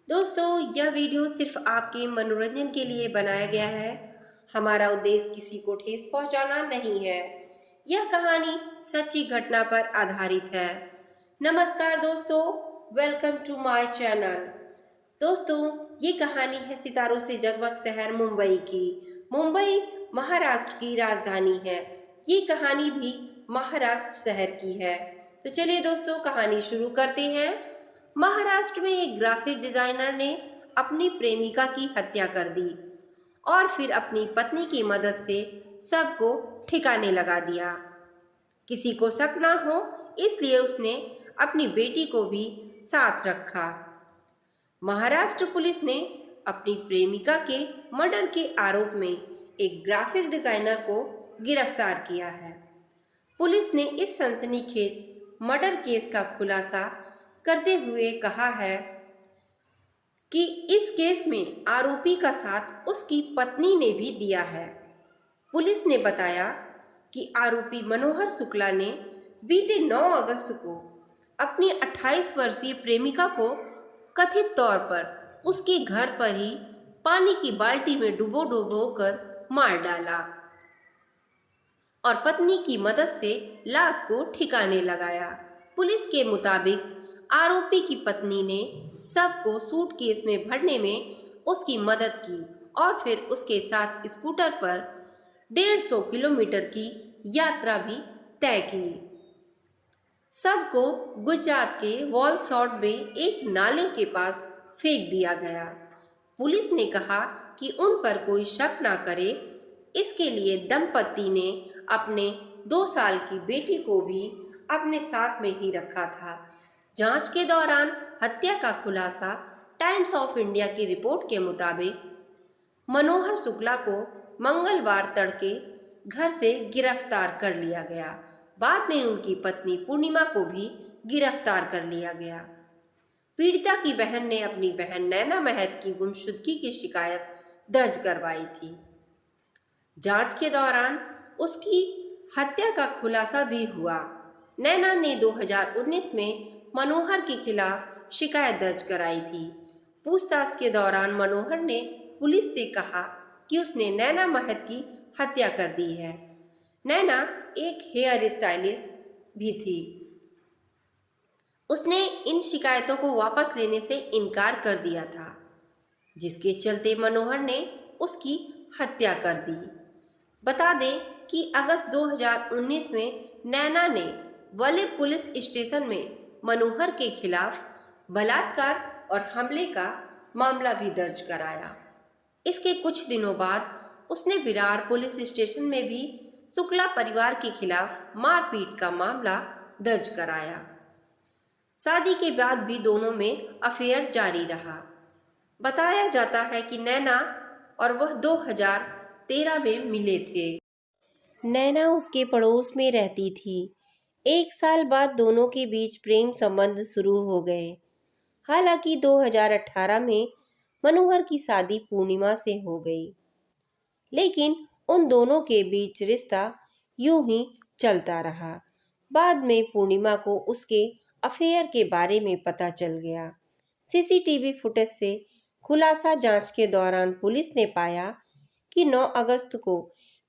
दोस्तों, यह वीडियो सिर्फ आपके मनोरंजन के लिए बनाया गया है। हमारा उद्देश्य किसी को ठेस पहुंचाना नहीं है। यह कहानी सच्ची घटना पर आधारित है। नमस्कार दोस्तों, वेलकम टू माय चैनल। दोस्तों, ये कहानी है सितारों से जगमग शहर मुंबई की। मुंबई महाराष्ट्र की राजधानी है। ये कहानी भी महाराष्ट्र शहर की है। तो चलिए दोस्तों, कहानी शुरू करते हैं। महाराष्ट्र में एक ग्राफिक डिजाइनर ने अपनी प्रेमिका की हत्या कर दी और फिर अपनी पत्नी की मदद से सबको ठिकाने लगा दिया। किसी को शक ना हो इसलिए उसने अपनी बेटी को भी साथ रखा। महाराष्ट्र पुलिस ने अपनी प्रेमिका के मर्डर के आरोप में एक ग्राफिक डिजाइनर को गिरफ्तार किया है। पुलिस ने इस सनसनीखेज मर्डर केस का खुलासा करते हुए कहा है कि इस केस में आरोपी का साथ उसकी पत्नी ने भी दिया है। पुलिस ने बताया कि आरोपी मनोहर शुक्ला ने बीते 9 अगस्त को अपनी 28 वर्षीय प्रेमिका को कथित तौर पर उसके घर पर ही पानी की बाल्टी में डुबो कर मार डाला और पत्नी की मदद से लाश को ठिकाने लगाया। पुलिस के मुताबिक आरोपी की पत्नी ने शव को सूटकेस में भरने में उसकी मदद की और फिर उसके साथ स्कूटर पर 150 किलोमीटर की यात्रा भी तय की। शव को गुजरात के वॉलसॉड में एक नाले के पास फेंक दिया गया। पुलिस ने कहा कि उन पर कोई शक ना करे, इसके लिए दंपति ने अपने 2 साल की बेटी को भी अपने साथ में ही रखा था। जांच के दौरान हत्या का खुलासा टाइम्स ऑफ इंडिया की रिपोर्ट के मुताबिक मनोहर शुक्ला को मंगलवार तड़के घर से गिरफ्तार कर लिया गया। बाद में उनकी पत्नी पूर्णिमा को भी गिरफ्तार कर लिया गया। पीड़िता की बहन ने अपनी बहन नैना महत की गुमशुदगी की शिकायत दर्ज करवाई थी। जांच के दौरान उसकी हत्या का खुलासा भी हुआ। नैना ने 2019 में मनोहर के खिलाफ शिकायत दर्ज कराई थी। पूछताछ के दौरान मनोहर ने पुलिस से कहा कि उसने नैना महत की हत्या कर दी है। नैना एक हेयर स्टाइलिस्ट भी थी। उसने इन शिकायतों को वापस लेने से इनकार कर दिया था, जिसके चलते मनोहर ने उसकी हत्या कर दी। बता दें कि अगस्त 2019 में नैना ने वले पुलिस स्टेशन में मनोहर के खिलाफ बलात्कार और हमले का मामला भी दर्ज कराया। इसके कुछ दिनों बाद उसने विरार पुलिस स्टेशन में भी शुक्ला परिवार के खिलाफ मारपीट का मामला दर्ज कराया। शादी के बाद भी दोनों में अफेयर जारी रहा। बताया जाता है कि नैना और वह 2013 में मिले थे। नैना उसके पड़ोस में रहती थी। 1 साल बाद दोनों के बीच प्रेम संबंध शुरू हो गए। हालांकि 2018 में मनोहर की शादी पूर्णिमा से हो गई, लेकिन उन दोनों के बीच रिश्ता यूं ही चलता रहा। बाद में पूर्णिमा को उसके अफेयर के बारे में पता चल गया। सीसीटीवी फुटेज से खुलासा जांच के दौरान पुलिस ने पाया कि 9 अगस्त को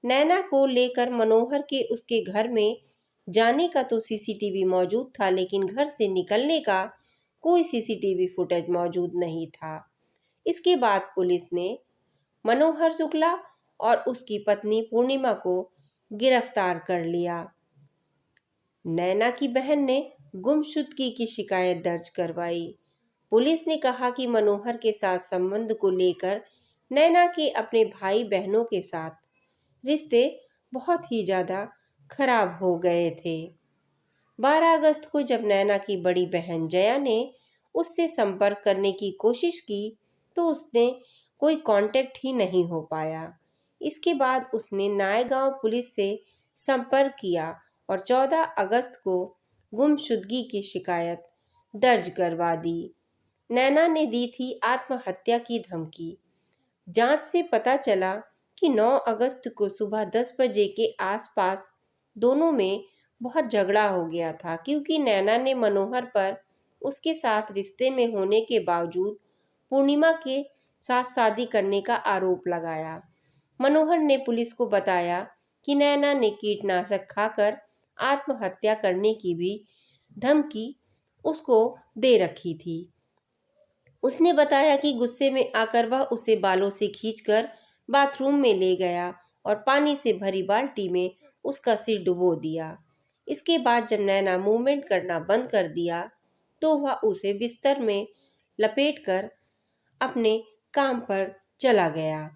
नैना को लेकर मनोहर के उसके घर में जाने का तो सीसीटीवी मौजूद था, लेकिन घर से निकलने का कोई सीसीटीवी फुटेज मौजूद नहीं था। इसके बाद पुलिस ने मनोहर शुक्ला और उसकी पत्नी पूर्णिमा को गिरफ्तार कर लिया। नैना की बहन ने गुमशुदगी की शिकायत दर्ज करवाई। पुलिस ने कहा कि मनोहर के साथ संबंध को लेकर नैना के अपने भाई बहनों के साथ रिश्ते बहुत ही ज़्यादा खराब हो गए थे। 12 अगस्त को जब नैना की बड़ी बहन जया ने उससे संपर्क करने की कोशिश की तो उसने कोई कांटेक्ट ही नहीं हो पाया। इसके बाद उसने नायगांव पुलिस से संपर्क किया और 14 अगस्त को गुमशुदगी की शिकायत दर्ज करवा दी। नैना ने दी थी आत्महत्या की धमकी। जांच से पता चला कि 9 अगस्त को सुबह 10 बजे के आसपास दोनों में बहुत झगड़ा हो गया था, क्योंकि नैना ने मनोहर पर उसके साथ रिश्ते में होने के बावजूद पूर्णिमा के साथ शादी करने का आरोप लगाया। मनोहर ने पुलिस को बताया कि नैना ने कीटनाशक खाकर आत्महत्या करने की भी धमकी उसको दे रखी थी। उसने बताया कि गुस्से में आकर वह उसे बालों से खींचकर बाथरूम में ले गया और पानी से भरी बाल्टी में उसका सिर डुबो दिया। इसके बाद जब नैना मूवमेंट करना बंद कर दिया तो वह उसे बिस्तर में लपेटकर अपने काम पर चला गया।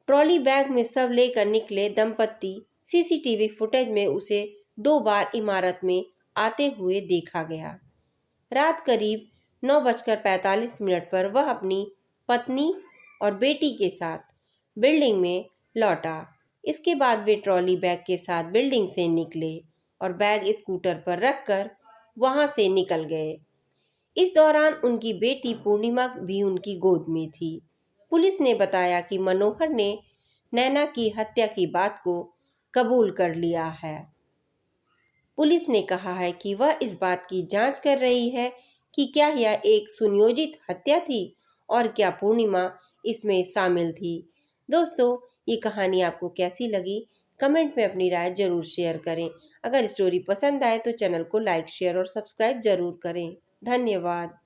ट्रॉली बैग में शव लेकर निकले दंपत्ति सीसीटीवी फुटेज में उसे 2 बार इमारत में आते हुए देखा गया। रात करीब 9:45 पर वह अपनी पत्नी और बेटी के साथ बिल्डिंग में लौटा। इसके बाद वे ट्रॉली बैग के साथ बिल्डिंग से निकले और बैग स्कूटर पर रखकर वहां से निकल गए। इस दौरान उनकी बेटी पूर्णिमा भी उनकी गोद में थी। पुलिस ने बताया कि मनोहर ने नैना की हत्या की बात को कबूल कर लिया है। पुलिस ने कहा है कि वह इस बात की जांच कर रही है कि क्या यह एक सुनियोजित हत्या थी और क्या पूर्णिमा इसमें शामिल थी। दोस्तों, ये कहानी आपको कैसी लगी? कमेंट में अपनी राय जरूर शेयर करें। अगर स्टोरी पसंद आए तो चैनल को लाइक, शेयर और सब्सक्राइब जरूर करें। धन्यवाद।